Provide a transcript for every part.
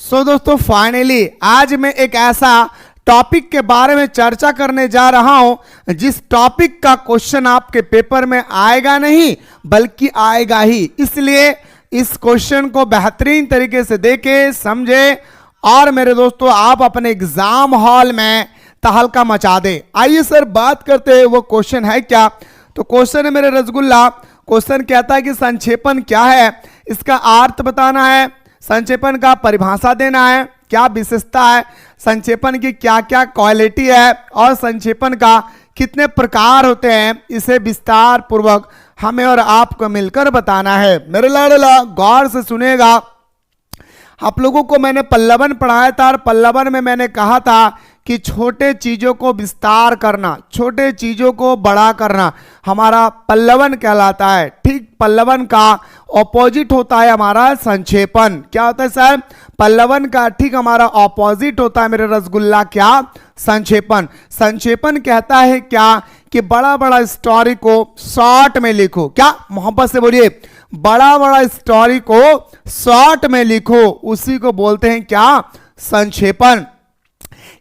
सो दोस्तों फाइनली आज मैं एक ऐसा टॉपिक के बारे में चर्चा करने जा रहा हूं जिस टॉपिक का क्वेश्चन आपके पेपर में आएगा नहीं बल्कि आएगा ही। इसलिए इस क्वेश्चन को बेहतरीन तरीके से देखें, समझे और मेरे दोस्तों आप अपने एग्जाम हॉल में तहलका मचा दे। आइए सर बात करते हैं वो क्वेश्चन है क्या। तो क्वेश्चन है मेरे रसगुल्ला, क्वेश्चन कहता है कि संक्षेपण क्या है, इसका अर्थ बताना है, संक्षेपण का परिभाषा देना है, क्या विशेषता है, संक्षेपण की क्या क्या क्वालिटी है और संक्षेपण का कितने प्रकार होते हैं, इसे विस्तार पूर्वक हमें और आपको मिलकर बताना है। मेरे लाडला गौर से सुनेगा। आप लोगों को मैंने पल्लवन पढ़ाया था और पल्लवन में मैंने कहा था कि छोटे चीजों को विस्तार करना, छोटे चीजों को बड़ा करना हमारा पल्लवन कहलाता है। ठीक पल्लवन का ऑपोजिट होता है हमारा संक्षेपण। क्या होता है सर? पल्लवन का ठीक हमारा ऑपोजिट होता है मेरे रसगुल्ला क्या? संक्षेपण। संक्षेपण कहता है क्या कि बड़ा बड़ा स्टोरी को शॉर्ट में लिखो। क्या मोहब्बत से बोलिए, बड़ा बड़ा स्टोरी को शॉर्ट में लिखो, उसी को बोलते हैं क्या? संक्षेपण।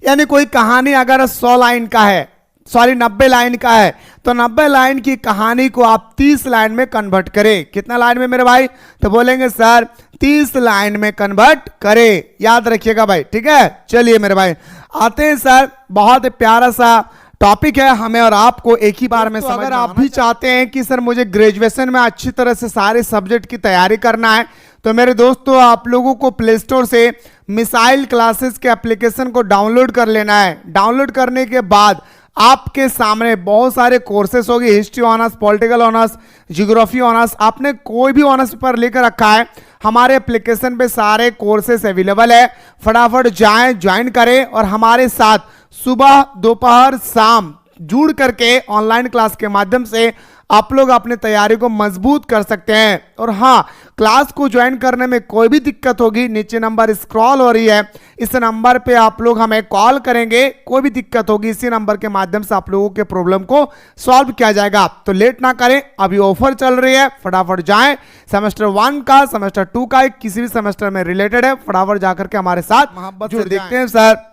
यानी कोई कहानी अगर 100 लाइन का है, सॉरी 90 लाइन का है, तो 90 लाइन की कहानी को आप 30 लाइन में कन्वर्ट करें। कितना लाइन में मेरे भाई? तो बोलेंगे सर 30 लाइन में कन्वर्ट करें। याद रखिएगा भाई, ठीक है। चलिए मेरे भाई आते हैं सर, बहुत प्यारा सा टॉपिक है, हमें और आपको एक ही बार में समझ। अगर आप भी चाहते हैं कि सर मुझे ग्रेजुएशन में अच्छी तरह से सारे सब्जेक्ट की तैयारी करना है, तो मेरे दोस्तों आप लोगों को प्ले स्टोर से मिसाइल क्लासेस के एप्लीकेशन को डाउनलोड कर लेना है। डाउनलोड करने के बाद आपके सामने बहुत सारे कोर्सेस होंगे, history honours, political honours, geography honours, आपने कोई भी ऑनर्स पेपर लेकर रखा है, हमारे एप्लीकेशन पे सारे कोर्सेस अवेलेबल है। फटाफट जाएं, ज्वाइन करें और हमारे साथ सुबह दोपहर शाम जुड़ करके ऑनलाइन क्लास के माध्यम से आप लोग अपनी तैयारी को मजबूत कर सकते हैं। और हाँ, क्लास को ज्वाइन करने में कोई भी दिक्कत होगी, नीचे नंबर स्क्रॉल हो रही है, इस नंबर पे आप लोग हमें कॉल करेंगे। कोई भी दिक्कत होगी इसी नंबर के माध्यम से आप लोगों के प्रॉब्लम को सॉल्व किया जाएगा। तो लेट ना करें, अभी ऑफर चल रही है, फटाफट जाएं। सेमेस्टर 1 का, सेमेस्टर 2 का, किसी भी सेमेस्टर में रिलेटेड है, फटाफट जाकर के हमारे साथ मोहब्बत से देखते हैं। सर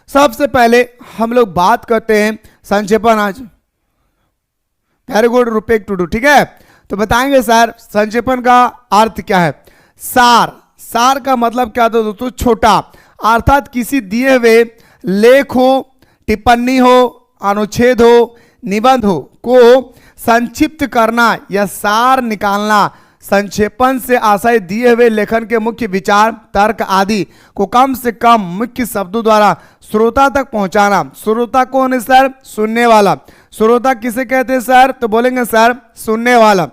सबसे पहले हम लोग बात करते हैं संक्षेपण। आज वेरी गुड रुपेक टुडू, ठीक है। तो बताएंगे सर संक्षेपण का अर्थ क्या है। सार, सार का मतलब क्या था दोस्तों? छोटा, अर्थात किसी दिए हुए लेख हो, टिप्पणी हो, अनुच्छेद हो, निबंध हो को संक्षिप्त करना या सार निकालना। संक्षेपण से आशय दिए हुए लेखन के मुख्य विचार, तर्क आदि को कम से कम मुख्य शब्दों द्वारा श्रोता तक पहुंचाना। श्रोता कौन है सर? सुनने वाला। श्रोता किसे कहते हैं सर? तो बोलेंगे सर सुनने वाला।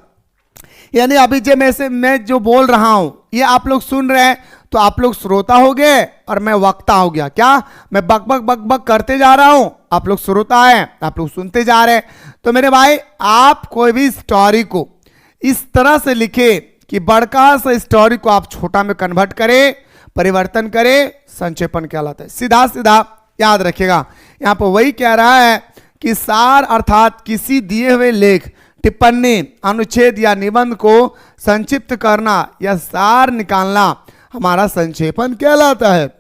यानी अभी जो मैं जो बोल रहा हूं ये आप लोग सुन रहे हैं, तो आप लोग श्रोता हो गए और मैं वक्ता हो गया। क्या मैं बक बक बक बक करते जा रहा हूं, आप लोग श्रोता हैं, आप लोग सुनते जा रहे हैं। तो मेरे भाई आप कोई भी स्टोरी को इस तरह से लिखे कि बड़का सा स्टोरी को आप छोटा में कन्वर्ट करें, परिवर्तन करें, संक्षेपण कहलाता है। सीधा सीधा याद रखिएगा। यहां पर वही कह रहा है कि सार अर्थात किसी दिए हुए लेख, टिप्पणी, अनुच्छेद या निबंध को संक्षिप्त करना या सार निकालना हमारा संक्षेपण कहलाता है।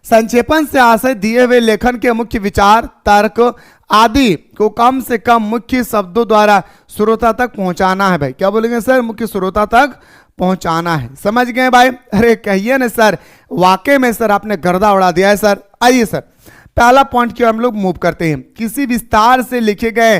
संक्षेपण से आशय दिए हुए लेखन के मुख्य विचार, तर्क आदि को कम से कम मुख्य शब्दों द्वारा श्रोता तक पहुंचाना है। भाई क्या बोलेंगे सर? मुख्य श्रोता तक पहुंचाना है। समझ गए भाई? अरे कहिए ना सर, वाकई में सर आपने गर्दा उड़ा दिया है सर। आइए सर पहला पॉइंट की हम लोग मूव करते हैं। किसी विस्तार से लिखे गए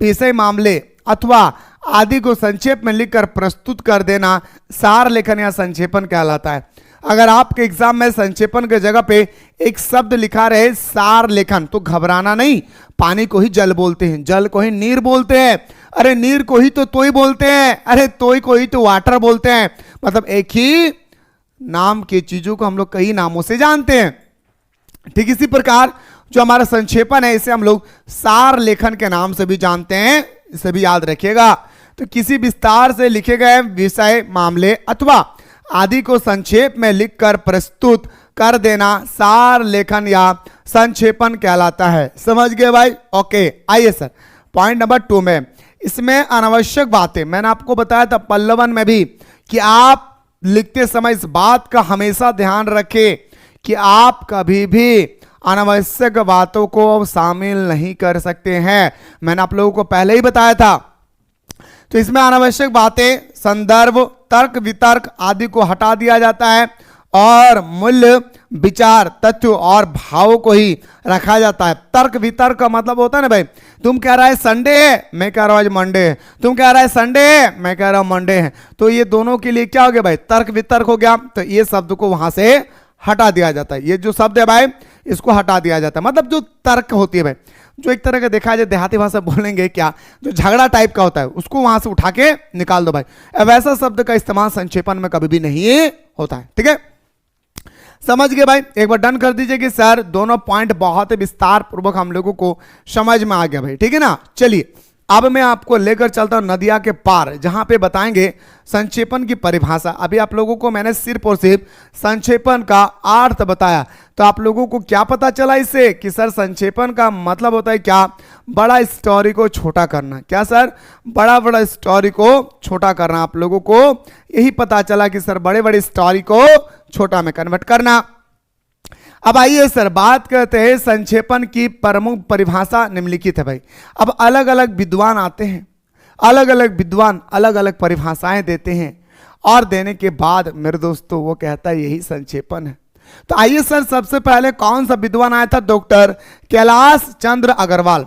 विषय, मामले अथवा आदि को संक्षेप में लिखकर प्रस्तुत कर देना सार लेखन या संक्षेपण कहलाता है। अगर आपके एग्जाम में संक्षेपण के जगह पे एक शब्द लिखा रहे सार लेखन, तो घबराना नहीं। पानी को ही जल बोलते हैं, जल को ही नीर बोलते हैं, अरे नीर को ही तो तोय बोलते हैं, अरे तोय को ही तो वाटर बोलते हैं। मतलब एक ही नाम की चीजों को हम लोग कई नामों से जानते हैं। ठीक इसी प्रकार जो हमारा संक्षेपण है इसे हम लोग सार लेखन के नाम से भी जानते हैं, इसे भी याद रखिएगा। तो किसी विस्तार से लिखे गए विषय, मामले अथवा आदि को संक्षेप में लिखकर प्रस्तुत कर देना सार लेखन या संक्षेपण कहलाता है। समझ गए भाई? ओके आइए सर पॉइंट नंबर 2 में। इसमें अनावश्यक बातें मैंने आपको बताया था पल्लवन में भी कि आप लिखते समय इस बात का हमेशा ध्यान रखें कि आप कभी भी अनावश्यक बातों को शामिल नहीं कर सकते हैं। मैंने आप लोगों को पहले ही बताया था। तो इसमें अनावश्यक बातें, संदर्भ, तर्क वितर्क आदि को हटा दिया जाता है और मूल्य, विचार, तथ्य और भावों को ही रखा जाता है। तर्क वितर्क का मतलब होता है ना भाई, तुम कह रहा है संडे है, मैं कह रहा हूं आज मंडे है, तुम कह रहा है संडे है, मैं कह रहा हूं मंडे है, तो ये दोनों के लिए क्या हो गया भाई, तर्क वितर्क हो गया। तो ये शब्द को वहां से हटा दिया जाता है। ये जो शब्द है भाई इसको हटा दिया जाता है। मतलब जो तर्क होती है भाई, जो एक तरह का देखा जाए देहाती भाषा बोलेंगे क्या, जो झगड़ा टाइप का होता है उसको वहां से उठा के निकाल दो भाई। अब ऐसा शब्द का इस्तेमाल संक्षेपण में कभी भी नहीं होता है। ठीक है, समझ गए भाई। एक बार डन कर दीजिए कि सर दोनों पॉइंट बहुत विस्तार पूर्वक हम लोगों को समझ में आ गया भाई। ठीक है ना, चलिए अब मैं आपको लेकर चलता हूं नदिया के पार, जहां पे बताएंगे संक्षेपण की परिभाषा। अभी आप लोगों को मैंने सिर्फ और सिर्फ संक्षेपण का अर्थ बताया, तो आप लोगों को क्या पता चला इससे कि सर संक्षेपण का मतलब होता है क्या, बड़ा स्टोरी को छोटा करना। क्या सर, बड़ा स्टोरी को छोटा करना। आप लोगों को यही पता चला कि सर बड़े बड़े स्टोरी को छोटा में कन्वर्ट करना। अब आइए सर बात करते हैं संक्षेपण की प्रमुख परिभाषा निम्नलिखित है भाई। अब अलग अलग विद्वान आते हैं, अलग अलग विद्वान अलग अलग परिभाषाएं देते हैं और देने के बाद मेरे दोस्तों वो कहता है यही संक्षेपण है। तो आइए सर सबसे पहले कौन सा विद्वान आया था, डॉक्टर कैलाश चंद्र अग्रवाल।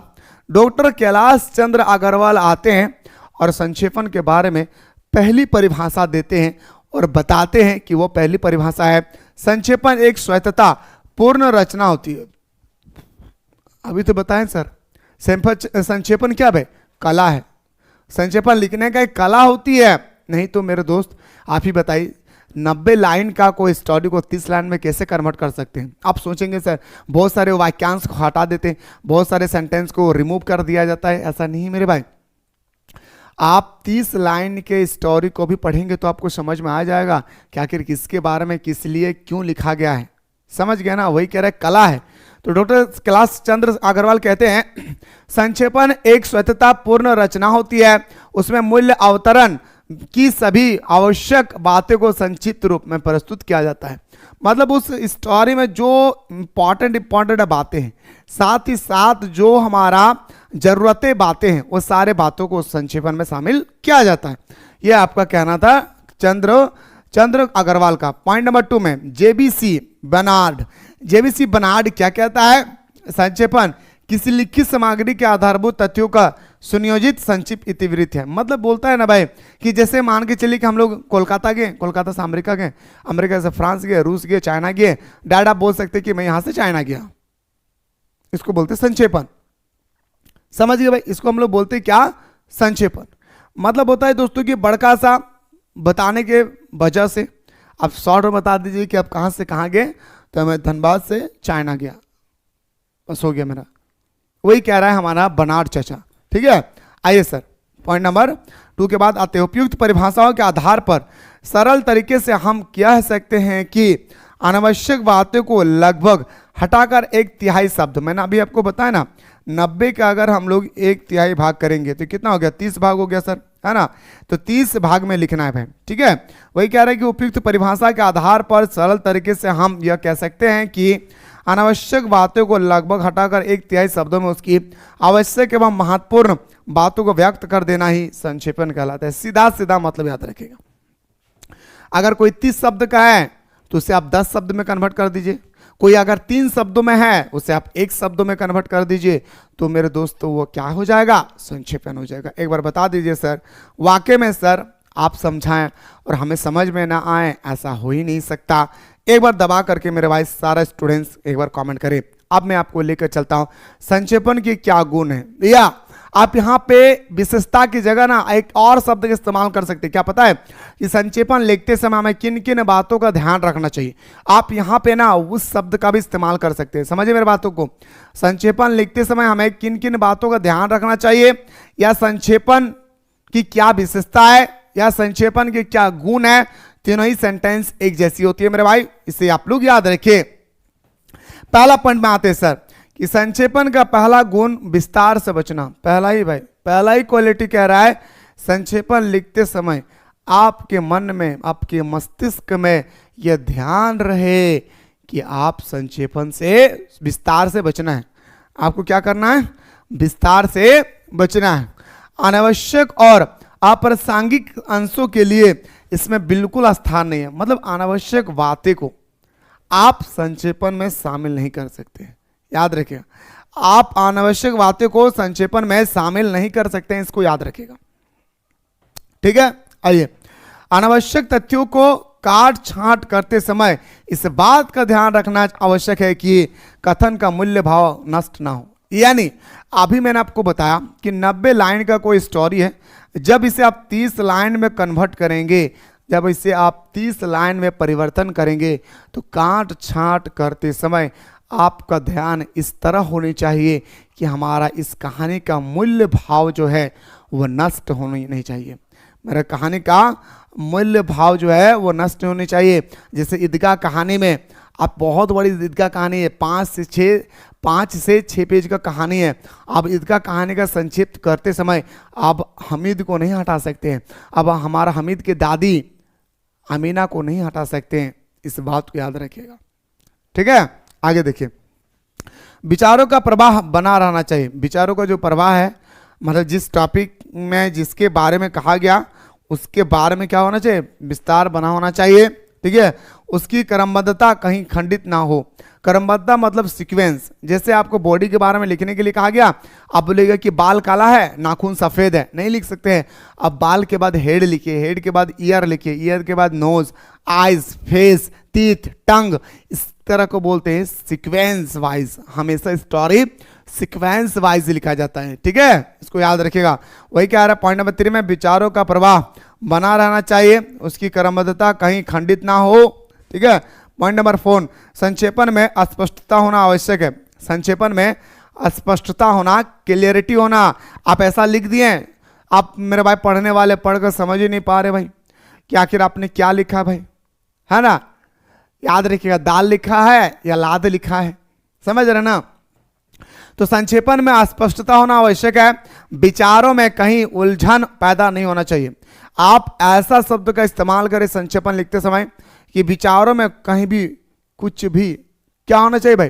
डॉक्टर कैलाश चंद्र अग्रवाल आते हैं और संक्षेपण के बारे में पहली परिभाषा देते हैं और बताते हैं कि वो पहली परिभाषा है, संक्षेपण एक स्वतंत्रता पूर्ण रचना होती है। अभी तो बताएं सर, संक्षेपण क्या है, कला है। संक्षेपण लिखने का एक कला होती है। नहीं तो मेरे दोस्त आप ही बताइए 90 लाइन का कोई स्टोरी को 30 लाइन में कैसे कन्वर्ट कर सकते हैं। आप सोचेंगे सर बहुत सारे वाक्यांश को हटा देते हैं, बहुत सारे सेंटेंस को रिमूव कर दिया जाता है। ऐसा नहीं मेरे भाई, आप 30 लाइन के स्टोरी को भी पढ़ेंगे तो आपको समझ में आ जाएगा कि आखिर किसके बारे में किस लिए क्यों लिखा गया है। समझ गया ना, वही कह रहे कला है। तो डॉक्टर कैलाश चंद्र अग्रवाल कहते हैं संक्षेपण एक स्वतंत्रता पूर्ण रचना होती है, उसमें मूल्य अवतरण की सभी आवश्यक बातें को संक्षिप्त रूप में प्रस्तुत किया जाता है। मतलब उस स्टोरी में जो इंपॉर्टेंट बातें हैं, साथ ही साथ जो हमारा जरूरतें बातें हैं, वो सारे बातों को संक्षेपण में शामिल किया जाता है। ये आपका कहना था चंद्र अग्रवाल का। पॉइंट नंबर 2 में जेबीसी बनार्ड क्या कहता है, संक्षेपण किसी लिखित सामग्री के आधारभूत तथ्यों का सुनियोजित संक्षिप्त इतिवृत्त है। मतलब बोलता है ना भाई कि जैसे मान के चलिए कि हम लोग कोलकाता गए, कोलकाता से अमेरिका गए, अमेरिका से फ्रांस गए, रूस गए, चाइना गए, डैड आप बोल सकते कि मैं यहां से चाइना गया, इसको बोलते संक्षेपण। समझ गए भाई, इसको हम लोग बोलते क्या, संक्षेपण। मतलब होता है दोस्तों कि बड़का सा बताने के वजह से आप शॉर्ट में बता दीजिए कि आप कहां से कहां गए, तो मैं धनबाद से चाइना गया, बस हो गया मेरा। वही कह रहा है हमारा बनार्ड चाचा। ठीक है, आइए सर पॉइंट नंबर 2 के बाद आते हैं। उपयुक्त परिभाषाओं के आधार पर सरल तरीके से हम कह सकते हैं कि अनावश्यक बातों को लगभग हटाकर 1/3 शब्द, मैंने अभी आपको बताया ना 90 का अगर हम लोग 1/3 भाग करेंगे तो कितना हो गया, 30 भाग हो गया सर, है ना। तो 30 भाग में लिखना है भाई। ठीक है, वही कह रहे हैं कि उपयुक्त परिभाषा के आधार पर सरल तरीके से हम यह कह सकते हैं कि अनावश्यक बातों को लगभग हटाकर 1/3 शब्दों में उसकी आवश्यक एवं महत्वपूर्ण बातों को व्यक्त कर देना ही संक्षेपण कहलाता है। सीधा सीधा मतलब याद रखेगा। अगर कोई 30 शब्द का है तो उसे आप 10 शब्द में कन्वर्ट कर दीजिए, कोई अगर 3 शब्दों में है उसे आप 1 शब्दों में कन्वर्ट कर दीजिए, तो मेरे दोस्तों वो क्या हो जाएगा, संक्षेपण हो जाएगा। एक बार बता दीजिए सर, वाकई में सर आप समझाएं और हमें समझ में ना आए, ऐसा हो ही नहीं सकता। एक बार दबा करके मेरे भाई सारा स्टूडेंट्स एक बार कमेंट करें। अब मैं आपको लेकर चलता हूं संक्षेपण के क्या गुण है, या आप यहाँ पे विशेषता की जगह ना एक और शब्द का इस्तेमाल कर सकते हैं। क्या पता है कि संक्षेपण लिखते समय हमें किन किन बातों का ध्यान रखना चाहिए। आप यहाँ पे ना उस शब्द का भी इस्तेमाल कर सकते हैं। समझिए मेरे बातों को, संक्षेपण लिखते समय हमें किन किन बातों का ध्यान रखना चाहिए, या संक्षेपण की क्या विशेषता है, या संक्षेपण के क्या गुण है। तीनों ही सेंटेंस एक जैसी होती है मेरे भाई, इसे आप लोग याद रखिए। पहला पॉइंट में आते हैं सर कि संक्षेपण का पहला गुण विस्तार से बचना। पहला ही भाई, पहला ही क्वालिटी कह रहा है संक्षेपण लिखते समय आपके मन में, आपके मस्तिष्क में यह ध्यान रहे कि आप संक्षेपण से, विस्तार से बचना है। आपको क्या करना है? विस्तार से बचना है। अनावश्यक और अप्रासंगिक अंशों के लिए इसमें बिल्कुल स्थान नहीं है। मतलब अनावश्यक बातें को आप संक्षेपण में शामिल नहीं कर सकते। याद रखिएगा, आप अनावश्यक बातें को संक्षेपण में शामिल नहीं कर सकते हैं, इसको याद रखिएगा। ठीक है, आइए, अनावश्यक तथ्यों को काट छांट करते समय इस बात का ध्यान रखना आवश्यक है कि कथन का मूल्य भाव नष्ट ना हो। यानी अभी मैंने आपको बताया कि 90 लाइन का कोई स्टोरी है, जब इसे आप 30 लाइन में कन्वर्ट करेंगे, जब इसे आप 30 लाइन में परिवर्तन करेंगे, तो काट छांट करते समय आपका ध्यान इस तरह होनी चाहिए कि हमारा इस कहानी का मूल्य भाव जो है वह नष्ट होनी नहीं चाहिए। मेरा कहानी का मूल्य भाव जो है वो नष्ट होनी चाहिए। जैसे ईदगाह कहानी में, आप बहुत बड़ी ईदगाह कहानी है, 5 से 6 पेज का कहानी है। अब ईदगाह कहानी का संक्षिप्त करते समय आप हमीद को नहीं हटा सकते हैं, अब हमारा हमीद की दादी अमीना को नहीं हटा सकते हैं। इस बात को याद रखिएगा। ठीक है, आगे देखिए, विचारों का प्रवाह बना रहना चाहिए। विचारों का जो प्रवाह है, मतलब जिस टॉपिक में जिसके बारे में कहा गया उसके बारे में क्या होना चाहिए? विस्तार बना होना चाहिए। ठीक है, उसकी क्रमबद्धता कहीं खंडित ना हो। क्रमबद्धता मतलब सीक्वेंस। जैसे आपको बॉडी के बारे में लिखने के लिए कहा गया, आप बोलेगा कि बाल काला है, नाखून सफेद है, नहीं लिख सकते हैं। अब बाल के बाद हेड लिखिए, हेड के बाद ईयर लिखिए, ईयर के बाद नोज, आइज, फेस, टीथ, टंग, इस तरह को बोलते हैं सीक्वेंस वाइज। हमेशा स्टोरी सीक्वेंस वाइज लिखा जाता है। ठीक है, इसको याद रखिएगा। वही क्या आ रहा है पॉइंट नंबर 3 में, विचारों का प्रवाह बना रहना चाहिए, उसकी क्रमबद्धता कहीं खंडित ना हो। ठीक है, पॉइंट नंबर 4, संक्षेपण में अस्पष्टता होना आवश्यक है। संक्षेपण में अस्पष्टता होना, क्लियरिटी होना। आप ऐसा लिख दिए, आप मेरे भाई पढ़ने वाले पढ़कर समझ ही नहीं पा रहे भाई कि आखिर आपने क्या लिखा भाई, है ना। याद रखिएगा, दाल लिखा है या लाद लिखा है, समझ रहे ना। तो संक्षेपण में अस्पष्टता होना आवश्यक है। विचारों में कहीं उलझन पैदा नहीं होना चाहिए। आप ऐसा शब्द का इस्तेमाल करें संक्षेपण लिखते समय कि विचारों में कहीं भी कुछ भी क्या होना चाहिए भाई,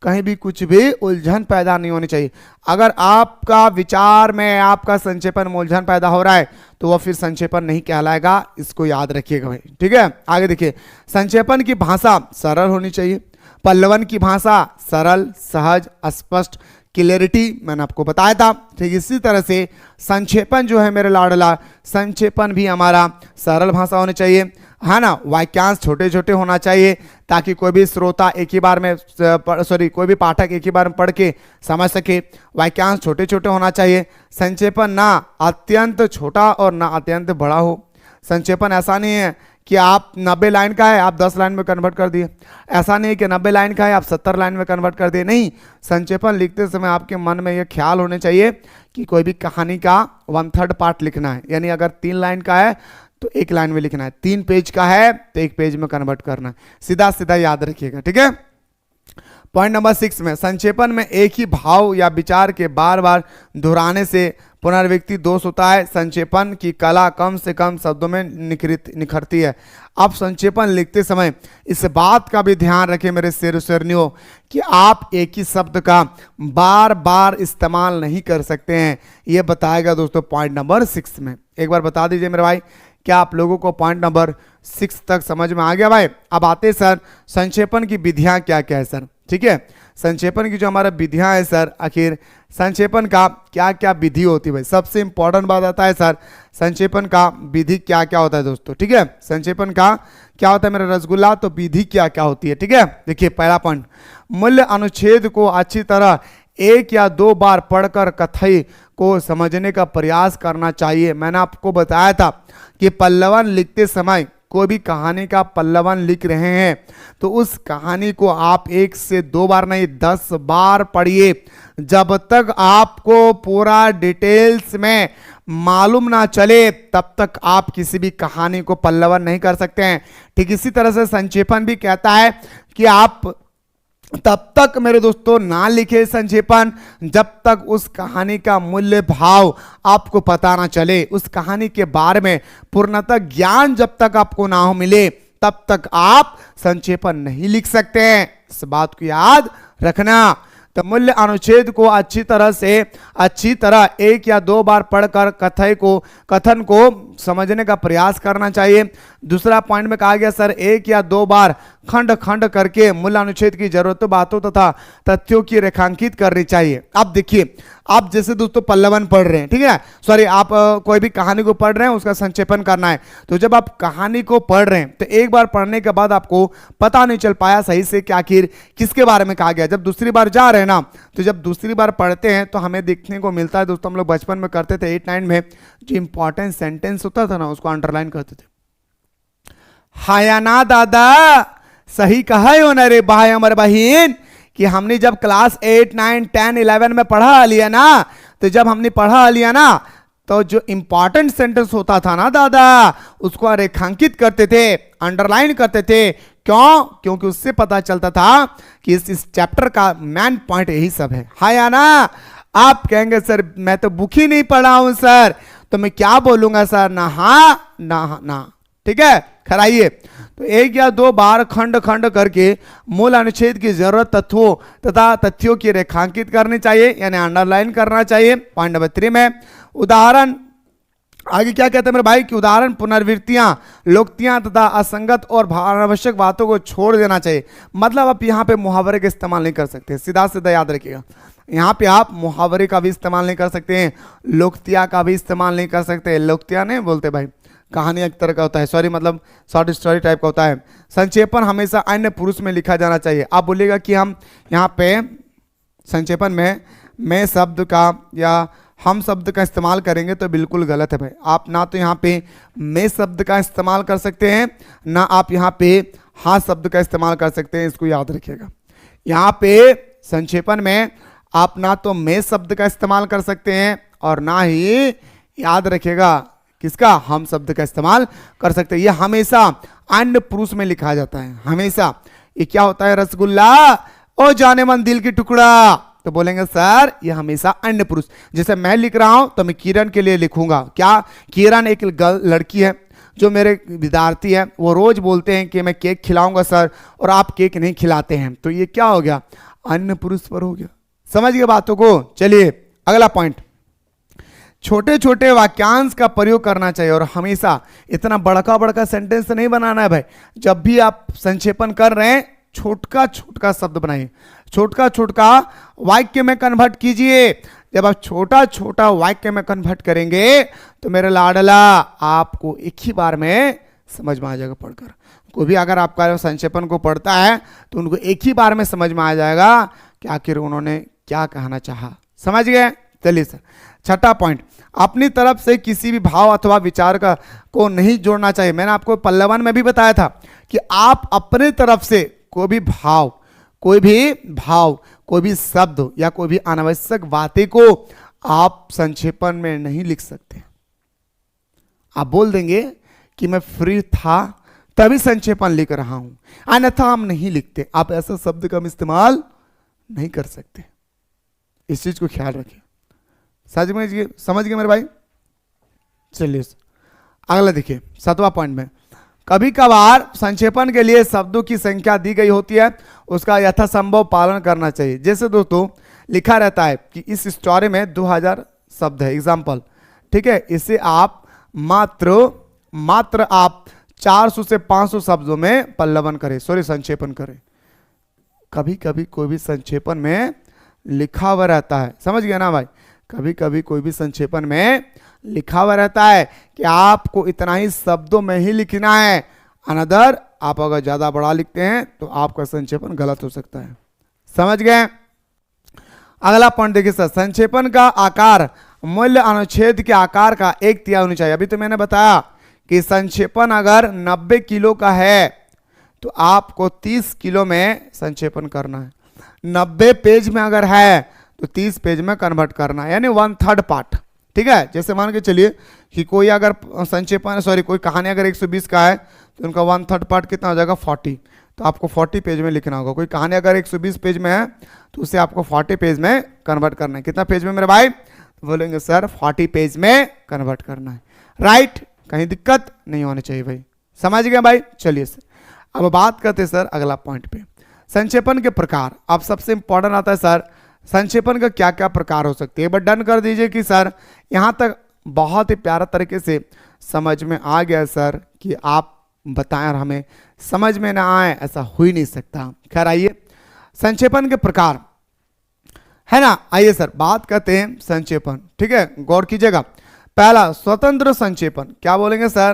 कहीं भी कुछ भी उलझन पैदा नहीं होनी चाहिए। अगर आपका विचार में आपका संक्षेपण में उलझन पैदा हो रहा है तो वह फिर संक्षेपण नहीं कहलाएगा, इसको याद रखिएगा भाई। ठीक है, आगे देखिए, संक्षेपण की भाषा सरल होनी चाहिए। पल्लवन की भाषा सरल, सहज, स्पष्ट, क्लियरिटी मैंने आपको बताया था। ठीक इसी तरह से संक्षेपण जो है मेरे लाडला, संक्षेपण भी हमारा सरल भाषा होनी चाहिए, है ना। वाक्यांश छोटे छोटे होना चाहिए ताकि कोई भी श्रोता एक ही बार में, कोई भी पाठक एक ही बार में पढ़ के समझ सके। वाक्यांश छोटे छोटे होना चाहिए। संक्षेपण ना अत्यंत छोटा और ना अत्यंत बड़ा हो। संक्षेपण ऐसा नहीं है कि आप 90 लाइन का है आप 10 लाइन में कन्वर्ट कर दिए, ऐसा नहीं है कि 90 लाइन का है आप 70 लाइन में कन्वर्ट कर दिए। नहीं, संक्षेपण लिखते समय आपके मन में यह ख्याल होने चाहिए कि कोई भी कहानी का 1/3 पार्ट लिखना है। यानी अगर 3 लाइन का है तो 1 लाइन में लिखना है, 3 पेज का है तो 1 पेज में कन्वर्ट करना है। सीधा सीधा याद रखिएगा। ठीक है, पॉइंट नंबर 6 में, संक्षेपण में एक ही भाव या विचार के बार बार दोहराने से पुनरावृत्ति दोष होता है। संक्षेपण की कला कम से कम शब्दों में निखरती है। आप संक्षेपण लिखते समय इस बात का भी ध्यान रखें मेरे शेरनियों कि आप एक ही शब्द का बार बार इस्तेमाल नहीं कर सकते हैं। यह बताएगा दोस्तों पॉइंट नंबर 6 में। एक बार बता दीजिए मेरे भाई, क्या आप लोगों को पॉइंट नंबर 6 तक समझ में आ गया भाई? अब आते सर संक्षेपण की विधियां क्या क्या है सर। ठीक है, संक्षेपण की जो हमारा विधियां है सर, आखिर संक्षेपण का क्या क्या विधि होती है भाई। सबसे इंपॉर्टेंट बात आता है सर, संक्षेपण का विधि क्या क्या होता है दोस्तों। ठीक है, संक्षेपण का क्या होता है मेरा रसगुल्ला, तो विधि क्या क्या होती है। ठीक है, देखिए पहला पॉइंट, मूल्य अनुच्छेद को अच्छी तरह 1 या 2 बार पढ़कर कथन को समझने का प्रयास करना चाहिए। मैंने आपको बताया था कि पल्लवन लिखते समय कोई भी कहानी का पल्लवन लिख रहे हैं तो उस कहानी को आप 1 से 2 बार नहीं 10 बार पढ़िए, जब तक आपको पूरा डिटेल्स में मालूम ना चले तब तक आप किसी भी कहानी को पल्लवन नहीं कर सकते हैं। ठीक इसी तरह से संक्षेपण भी कहता है कि आप तब तक मेरे दोस्तों ना लिखे संक्षेपण जब तक उस कहानी का मूल्य भाव आपको पता ना चले, उस कहानी के बारे में पूर्णतः ज्ञान जब तक आपको ना हो मिले तब तक आप संक्षेपण नहीं लिख सकते हैं। इस बात को याद रखना। तो मूल्य अनुच्छेद को अच्छी तरह एक या दो बार पढ़कर कथन को समझने का प्रयास करना चाहिए। दूसरा पॉइंट में कहा गया सर एक या दो बार खंड खंड करके मूल्य अनुच्छेद की जरूरतों बातों तथा तथ्यों की रेखांकित करनी चाहिए। अब देखिए, आप जैसे दोस्तों पल्लवन पढ़ रहे हैं, ठीक है, सॉरी आप कोई भी कहानी को पढ़ रहे हैं, उसका संक्षेपण करना है। तो जब आप कहानी को पढ़ रहे हैं तो एक बार पढ़ने के बाद आपको पता नहीं चल पाया सही से कि आखिर किसके बारे में कहा गया। जब दूसरी बार जा रहे हैं ना, तो जब दूसरी बार पढ़ते हैं तो हमें देखने को मिलता है दोस्तों, हम लोग बचपन में करते थे 8-9 में, जो इंपॉर्टेंट सेंटेंस होता था ना उसको अंडरलाइन करते थे। हाँ या ना दादा, सही कहा है ना रे भाई हमारे बहन, कि हमने जब क्लास 8, 9, 10, 11 में पढ़ा लिया ना, तो जब हमने पढ़ा लिया ना तो जो इंपॉर्टेंट सेंटेंस होता था ना दादा, उसको रेखांकित करते थे, अंडरलाइन करते थे। क्यों? क्योंकि उससे पता चलता था कि इस चैप्टर का मेन पॉइंट यही सब है। हाँ या ना? आप कहेंगे सर मैं तो बुक ही नहीं पढ़ा हूं सर, तो मैं क्या बोलूंगा सर, ना हाँ ना। ठीक है, खराइए। तो एक या दो बार खंड खंड करके मूल अनुच्छेद की जरूरत तत्वों तथा तथ्यों की रेखांकित करनी चाहिए, यानी अंडरलाइन करना चाहिए। पॉइंट नंबर 3 में उदाहरण, आगे क्या कहते हैं मेरे भाई, कि उदाहरण, पुनर्वृत्तियां, लोकोक्तियां तथा असंगत और अनावश्यक बातों को छोड़ देना चाहिए। मतलब आप यहाँ पे मुहावरे का इस्तेमाल नहीं कर सकते, सीधा सीधा याद रखिएगा। यहाँ पे आप मुहावरे का भी इस्तेमाल नहीं कर सकते हैं, लोकोक्तियां का भी इस्तेमाल नहीं कर सकते। लोकोक्तियां नहीं बोलते भाई, कहानी एक तरह का होता है, सॉरी मतलब शॉर्ट स्टोरी टाइप का होता है। संक्षेपण हमेशा अन्य पुरुष में लिखा जाना चाहिए। आप बोलिएगा कि हम यहाँ पे संक्षेपण में मैं शब्द का या हम शब्द का इस्तेमाल करेंगे तो बिल्कुल गलत है भाई। आप ना तो यहाँ पे मैं शब्द का इस्तेमाल कर सकते हैं, ना आप यहाँ पे हाँ शब्द का इस्तेमाल कर सकते हैं, इसको याद रखिएगा। यहाँ पे संक्षेपण में आप ना तो मैं शब्द का इस्तेमाल कर सकते हैं और ना ही याद रखिएगा किसका, हम शब्द का इस्तेमाल कर सकते हैं। यह हमेशा अन्य पुरुष में लिखा जाता है, हमेशा। ये क्या होता है, रसगुल्ला ओ जाने मन दिल की टुकड़ा, तो बोलेंगे सर ये हमेशा अन्य पुरुष। जैसे मैं लिख रहा हूं तो मैं किरण के लिए लिखूंगा। क्या, किरण एक लड़की है जो मेरे विद्यार्थी है, वो रोज बोलते हैं कि मैं केक खिलाऊंगा सर, और आप केक नहीं खिलाते हैं, तो ये क्या हो गया, अन्य पुरुष पर हो गया। समझ गए बातों को। चलिए अगला पॉइंट, छोटे छोटे वाक्यांश का प्रयोग करना चाहिए और हमेशा इतना बड़का बड़का सेंटेंस नहीं बनाना है भाई। जब भी आप संक्षेपण कर रहे हैं छोटका छोटका शब्द बनाइए, छोटका छोटका वाक्य में कन्वर्ट कीजिए। जब आप छोटा छोटा वाक्य में कन्वर्ट करेंगे तो मेरे लाडला आपको एक ही बार में समझ में आ जाएगा पढ़कर। कोई भी अगर आपका संक्षेपण को पढ़ता है तो उनको एक ही बार में समझ में आ जाएगा कि आखिर उन्होंने क्या कहना चाहा। समझ गए। चलिए सर, छठा पॉइंट, अपनी तरफ से किसी भी भाव अथवा विचार को नहीं जोड़ना चाहिए। मैंने आपको पल्लवन में भी बताया था कि आप अपने तरफ से कोई भी भाव, कोई भी शब्द या कोई भी अनावश्यक बातें को आप संक्षेपण में नहीं लिख सकते। आप बोल देंगे कि मैं फ्री था तभी संक्षेपण लिख रहा हूं, अन्यथा हम नहीं लिखते। आप ऐसा शब्द का इस्तेमाल नहीं कर सकते, इस चीज को ख्याल रखिए। समझ गए मेरे भाई। चलिए अगला देखिए, 7वां पॉइंट में, कभी कभार संक्षेपण के लिए शब्दों की संख्या दी गई होती है, उसका यथासंभव पालन करना चाहिए। जैसे दोस्तों लिखा रहता है कि इस स्टोरी में 2000 शब्द है, एग्जाम्पल, ठीक है, इसे आप मात्र आप 400 से 500 शब्दों में पल्लवन करें, सॉरी संक्षेपण करें। कभी कभी कोई भी संक्षेपण में लिखा हुआ रहता है, समझ गया ना भाई, कभी कभी कोई भी संक्षेपण में लिखा हुआ रहता है कि आपको इतना ही शब्दों में ही लिखना है, अनदर आप अगर ज्यादा बड़ा लिखते हैं तो आपका संक्षेपण गलत हो सकता है। समझ गए। अगला पॉइंट देखिए सर, संक्षेपण का आकार मूल्य अनुच्छेद के आकार का 1/3 होनी चाहिए। अभी तो मैंने बताया कि संक्षेपण अगर 90 किलो का है तो आपको 30 किलो में संक्षेपण करना है। 90 पेज में अगर है तो 30 पेज में कन्वर्ट करना है, यानी 1/3 पार्ट। ठीक है, जैसे मान के चलिए कि कोई अगर कोई कहानी अगर 120 का है तो उनका 1/3 पार्ट कितना हो जाएगा, 40। तो आपको 40 पेज में लिखना होगा। कोई कहानी अगर 120 पेज में है तो उसे आपको 40 पेज में कन्वर्ट करना है। कितना पेज में मेरे भाई? तो बोलेंगे सर 40 पेज में कन्वर्ट करना है। राइट, कहीं दिक्कत नहीं होनी चाहिए भाई, समझ गए भाई। चलिए सर अब बात करते हैं सर अगला पॉइंट पे, संक्षेपण के प्रकार। अब सबसे इंपॉर्टेंट आता है सर संक्षेपण का क्या क्या प्रकार हो सकते हैं। बट डन कर दीजिए कि सर यहाँ तक बहुत ही प्यारा तरीके से समझ में आ गया सर कि आप बताएं और हमें समझ में ना आए ऐसा हो ही नहीं सकता। खैर आइए संक्षेपण के प्रकार है ना, आइए सर बात करते हैं संक्षेपण। ठीक है, गौर कीजिएगा। पहला स्वतंत्र संक्षेपण। क्या बोलेंगे सर?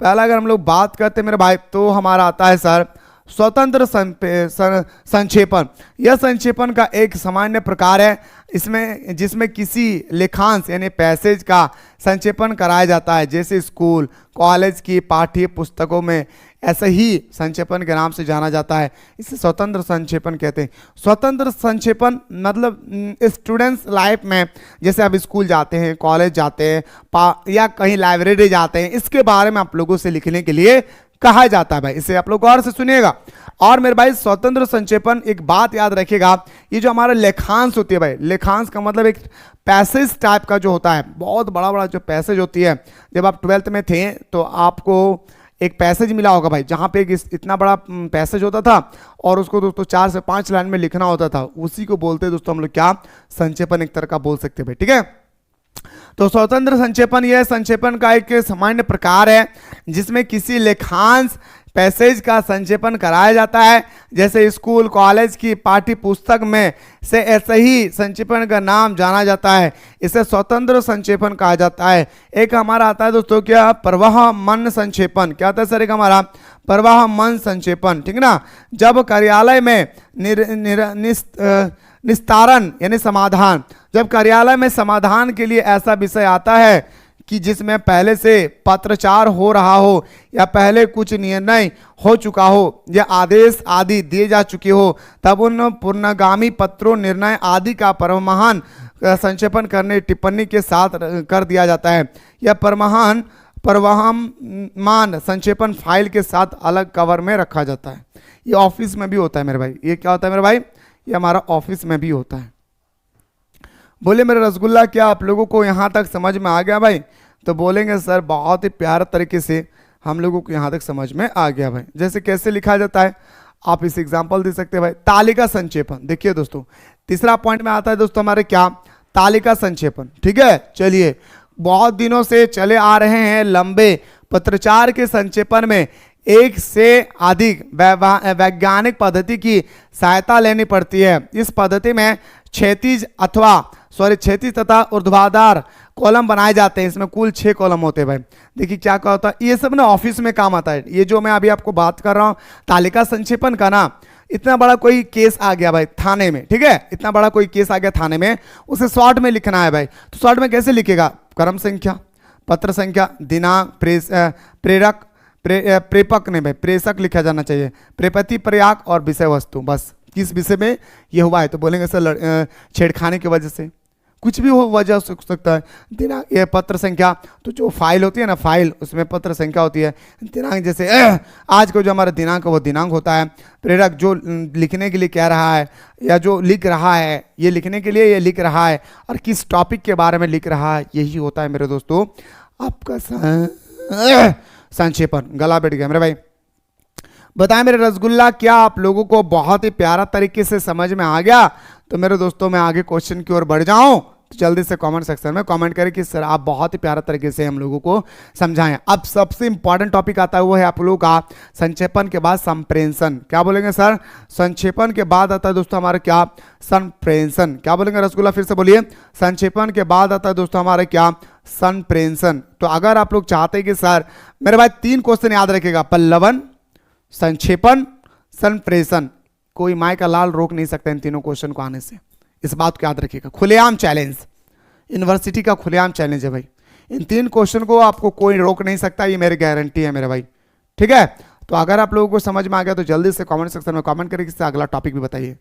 पहला अगर हम लोग बात करते हैं मेरे भाई तो हमारा आता है सर स्वतंत्र संक्षेपण। यह संक्षेपण का एक सामान्य प्रकार है इसमें जिसमें किसी लेखांश यानी पैसेज का संक्षेपण कराया जाता है, जैसे स्कूल कॉलेज की पाठ्य पुस्तकों में ऐसे ही संक्षेपण के नाम से जाना जाता है। इसे स्वतंत्र संक्षेपण कहते हैं। स्वतंत्र संक्षेपण मतलब स्टूडेंट्स लाइफ में जैसे आप स्कूल जाते हैं, कॉलेज जाते हैं या कहीं लाइब्रेरी जाते हैं, इसके बारे में आप लोगों से लिखने के लिए कहा जाता है भाई। इसे आप लोग गौर से सुनिएगा। और मेरे भाई स्वतंत्र संक्षेपण एक बात याद रखिएगा, ये जो हमारा लेखांश होती है भाई, लेखांश का मतलब एक पैसेज टाइप का जो होता है, बहुत बड़ा बड़ा जो पैसेज होती है। जब आप 12th में थे तो आपको एक पैसेज मिला होगा भाई, जहाँ पे एक इतना बड़ा पैसेज होता था और उसको दोस्तों 4 से 5 लाइन में लिखना होता था। उसी को बोलते हैं दोस्तों हम लोग क्या, संक्षेपण एक तरह का बोल सकते हैं भाई। ठीक है, तो स्वतंत्र संक्षेपण यह संक्षेपण का एक सामान्य प्रकार है जिसमें किसी लेखांश पैसेज का संक्षेपण कराया जाता है, जैसे स्कूल कॉलेज की पाठ्य पुस्तक में से ऐसे ही संक्षेपण का नाम जाना जाता है। इसे स्वतंत्र संक्षेपण कहा जाता है। एक हमारा आता है दोस्तों क्या, प्रवाहमान संक्षेपण। क्या आता है सर? एक हमारा प्रवाहमान संक्षेपण। ठीक ना, जब कार्यालय में निस्तारण यानी समाधान, जब कार्यालय में समाधान के लिए ऐसा विषय आता है कि जिसमें पहले से पत्राचार हो रहा हो या पहले कुछ निर्णय हो चुका हो या आदेश आदि दिए जा चुके हो, तब उन पूर्णगामी पत्रों निर्णय आदि का परमहान संक्षेपण करने टिप्पणी के साथ कर दिया जाता है। यह प्रवाहमान संक्षेपण फाइल के साथ अलग कवर में रखा जाता है। ये ऑफिस में भी होता है मेरे भाई। ये क्या होता है मेरे भाई? ये हमारा ऑफिस में भी होता है। बोले मेरे रसगुल्ला क्या आप लोगों को यहाँ तक समझ में आ गया भाई? तो बोलेंगे सर बहुत ही प्यारे तरीके से हम लोगों को यहाँ तक समझ में आ गया भाई। जैसे कैसे लिखा जाता है आप इस एग्जांपल दे सकते हैं भाई। तालिका संक्षेपण। देखिए दोस्तों तीसरा पॉइंट में आता है दोस्तों हमारे क्या, तालिका संक्षेपण। ठीक है, चलिए बहुत दिनों से चले आ रहे हैं लंबे पत्राचार के संक्षेपण में एक से अधिक वैज्ञानिक पद्धति की सहायता लेनी पड़ती है। इस पद्धति में क्षैतिज तथा ऊर्ध्वाधर कॉलम बनाए जाते हैं। इसमें कुल 6 कॉलम होते हैं भाई। देखिए क्या क्या होता है, ये सब ना ऑफिस में काम आता है। ये जो मैं अभी आपको बात कर रहा हूँ तालिका संक्षेपण का ना, इतना बड़ा कोई केस आ गया भाई थाने में, ठीक है, इतना बड़ा कोई केस आ गया थाने में, उसे शॉर्ट में लिखना है भाई। तो शॉर्ट में कैसे लिखेगा? क्रम संख्या, पत्र संख्या, दिनांक, प्रेपक नहीं भाई, प्रेषक लिखा जाना चाहिए, प्रेपति, प्रयाग और विषय वस्तु। बस किस विषय में ये हुआ है तो बोलेंगे सर छेड़खानी की वजह से, कुछ भी हो वजह हो सकता है। दिनांक, ये पत्र संख्या, तो जो फाइल होती है ना फाइल, उसमें पत्र संख्या होती है। दिनांक जैसे आज को जो हमारा दिनांक है वो दिनांक होता है। प्रेरक जो लिखने के लिए कह रहा है या जो लिख रहा है, ये लिखने के लिए ये लिख रहा है और किस टॉपिक के बारे में लिख रहा है, यही होता है मेरे दोस्तों आपका संक्षेपण। गला बैठ गया मेरे भाई। बताएं मेरे रसगुल्ला क्या आप लोगों को बहुत ही प्यारा तरीके से समझ में आ गया? तो मेरे दोस्तों मैं आगे क्वेश्चन की ओर बढ़ जाऊं तो जल्दी से कमेंट सेक्शन में कमेंट करें कि सर आप बहुत ही प्यारा तरीके से हम लोगों को समझाएं। अब सबसे इंपॉर्टेंट टॉपिक आता है वो है आप लोगों का संक्षेपण के बाद संप्रेषण। क्या बोलेंगे सर? संक्षेपण के बाद आता है दोस्तों हमारा क्या, संप्रेषण। क्या बोलेंगे रसगुल्ला? फिर से बोलिए। संक्षेपण के बाद आता है दोस्तों हमारा क्या, संप्रेषण। तो अगर आप लोग चाहते हैं कि सर मेरे भाई 3 क्वेश्चन याद रखेगा, पल्लवन, संक्षेपण, संप्रेषण, कोई माई का लाल रोक नहीं सकता इन तीनों क्वेश्चन को आने से। इस बात को याद रखिएगा। खुलेआम चैलेंज, यूनिवर्सिटी का खुलेआम चैलेंज है भाई। इन 3 क्वेश्चन को आपको कोई रोक नहीं सकता, ये मेरी गारंटी है मेरे भाई। ठीक है, तो अगर आप लोगों को समझ में आ गया तो जल्दी से कमेंट सेक्शन में कमेंट करके इससे अगला टॉपिक भी बताइए।